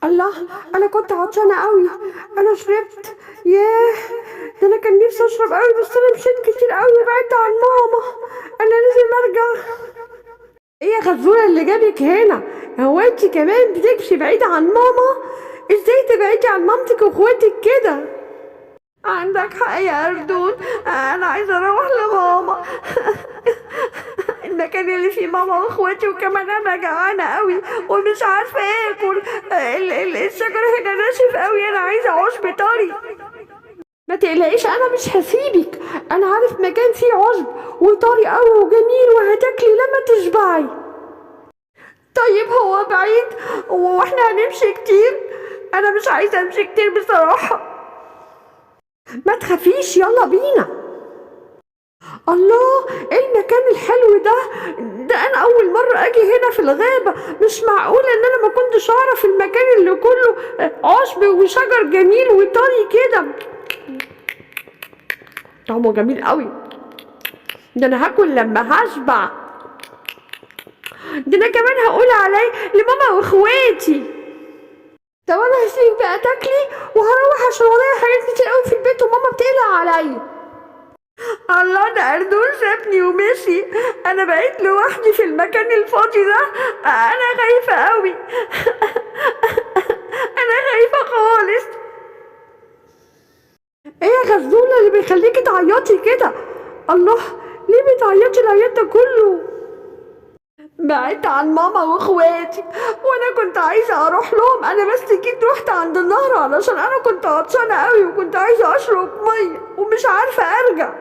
الله، انا كنت عطشانه قوي. انا شربت. ياه، ده انا كان نفسي اشرب قوي، بس انا مشيت كتير قوي وبعدت عن ماما. انا لازم ارجع. ايه يا غزوله اللي جابك هنا؟ هو انت كمان بتمشي بعيده عن ماما؟ ازاي تبعدي عن مامتك واخواتك كده؟ عندك حق يا أردون، أنا عايزة أروح لماما. المكان اللي فيه ماما واخواتي، وكمان أنا جعانة قوي ومش عارفة آكل. الشجر هنا ناشف قوي، أنا عايزة عشب طري. ما تقلقيش، أنا مش هسيبك. أنا عارف مكان فيه عشب وطري قوي وجميل، وهتاكلي لما تشبعي. طيب هو بعيد واحنا هنمشي كتير؟ أنا مش عايزة أمشي كتير بصراحة. ما تخافيش، يلا بينا. الله، ايه المكان الحلو ده؟ ده انا اول مرة اجي هنا في الغابة. مش معقول ان انا ما كنتش اعرف المكان اللي كله عشب وشجر جميل وطري كده. طعمه جميل قوي. ده انا هاكل لما هشبع. ده انا كمان هقول عليه لماما واخواتي. طب انا هسيبك بقى تاكلي وهروح عشان ورايا حاجات كتير قوي في البيت وماما بتقلق عليا. الله، ده أردون سابني ومشي. أنا بقيت لوحدي في المكان الفاضي ده. أنا خايفة أوي. أنا خايفة خالص. إيه يا غزولة اللي بيخليكي تعيطي كده؟ الله، ليه بتعيطي العياط ده كله؟ بعدت عن ماما واخواتي، وانا كنت عايزه اروح لهم. انا بس جيت رحت عند النهر علشان انا كنت عطشانه قوي وكنت عايزه اشرب ميه ومش عارفه ارجع.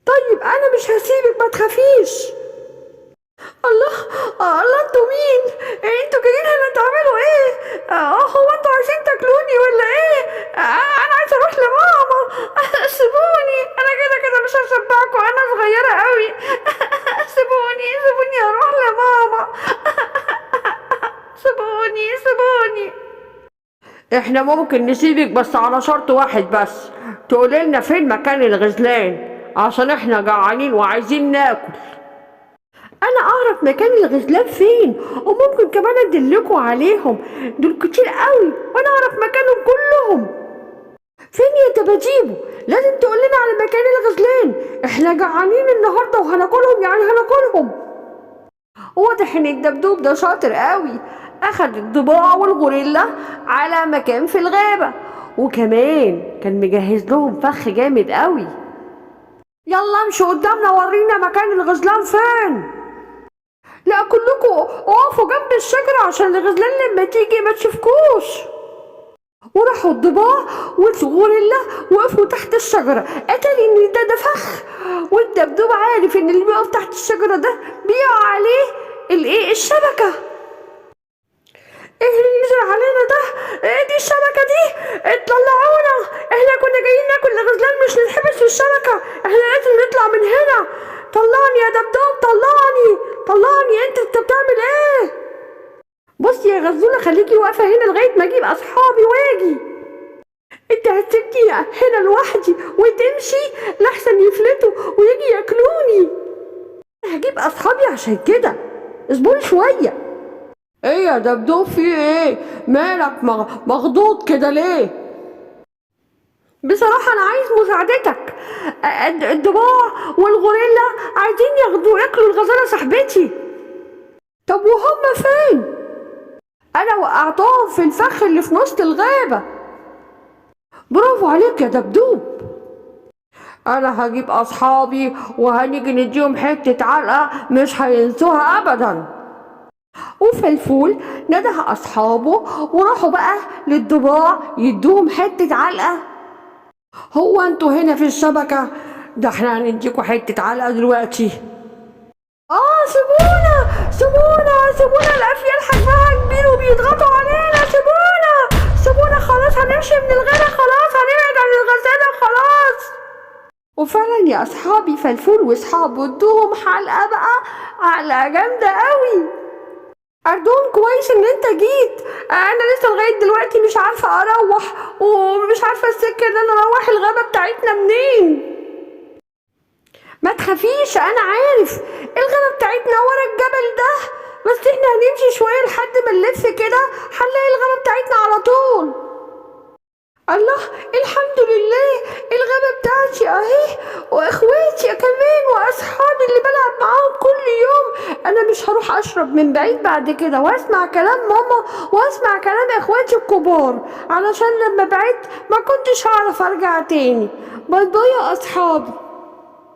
طيب انا مش هسيبك، ما تخافيش. الله، الله، انتوا مين؟ انتوا جايين هنا تعملوا ايه؟ هو انتوا عايزين تاكلوني ولا ايه؟ انا عايزه اروح لماما. سيبوني، انا كده كده مش هشبعكم، انا صغيره قوي. سيبوني، سيبوني اروح لماما. سيبوني، سيبوني. احنا ممكن نسيبك بس على شرط واحد بس. تقولي لنا فين مكان الغزلان، عشان احنا جعانين وعايزين ناكل. انا اعرف مكان الغزلان فين، وممكن كمان ادلكوا عليهم. دول كتير قوي وانا اعرف مكانهم كلهم. فين يا دباديبو؟ لازم تقولنا على مكان الغزلان، احنا جعانين النهارده وهناكلهم، يعني هناكلهم. واضح ان الدبدوب ده شاطر قوي، اخد الضباع والغوريلا على مكان في الغابة، وكمان كان مجهز لهم فخ جامد قوي. يلا امشوا قدامنا، ورينا مكان الغزلان فين. لا، كلكم اقفوا جنب الشجرة عشان الغزلان لما تيجي ما تشوفكوش. وراحوا الضباع والغوريلا وقفوا تحت الشجرة. اتاري ان ده فخ، والدبدوب عارف ان اللي بيقف تحت الشجرة ده بيقع عليه الشبكة. ايه اللي نزل علينا ده؟ ايه دي الشبكة دي؟ اطلعونا، احنا كنا جايين ناكل الغزلان، مش نتحبس في الشبكة. احنا لازم نطلع من هنا. طلعني يا دبدوب، طلعني، طلعني. انت بتعمل ايه؟ بصي يا غزولة، خليكي واقفة هنا لغاية ما اجيب اصحابي واجي. انت هتسيبني هنا لوحدي وتمشي لحسن يفلتوا ويجي ياكلوني. هجيب اصحابي عشان كده، اصبري شوية. ايه يا دبدوب، في ايه؟ مالك مخضوض كده ليه؟ بصراحة أنا عايز مساعدتك. الضباع والغوريلا عايزين ياكلوا الغزالة صاحبتي. طب وهم فين؟ أنا وقعتهم في الفخ اللي في نص الغابة. برافو عليك يا دبدوب. أنا هجيب أصحابي وهنيجي نديهم حتة علقة مش هينسوها أبدا. وفلفول نده أصحابه وراحوا بقى للضباع يدوهم حتة علقة. هو انتوا هنا في الشبكة؟ ده احنا هنديكوا حتة علقة دلوقتي. سيبونا، سيبونا، سيبونا، الأفيال حجمها كبير وبيضغطوا علينا. سيبونا، سيبونا، خلاص هنمشي من الغابة، خلاص هنبعد عن الغزالة خلاص. وفعلا يا أصحابي، فلفول وأصحابه ادوهم حلقة بقى، علقة جامدة قوي. أردون، كويس إن أنت جيت. أنا لسه لغاية دلوقتي مش عارفة أروح، ومش عارفة السكة إن أنا أروح الغابة بتاعتنا منين. ما تخافيش، أنا عارف الغابة بتاعتنا ورا الجبل ده، بس إحنا هنمشي شوية لحد ما نلف كده هنلاقي الغابة بتاعتنا على طول. الله، الحمد لله، الغابة بتاعتي اهي، واخواتي كمان واصحابي اللي بلعب معاهم كل يوم. انا مش هروح اشرب من بعيد بعد كده، واسمع كلام ماما واسمع كلام اخواتي الكبار، علشان لما بعدت ما كنتش هعرف ارجع تاني. باي باي يا اصحابي.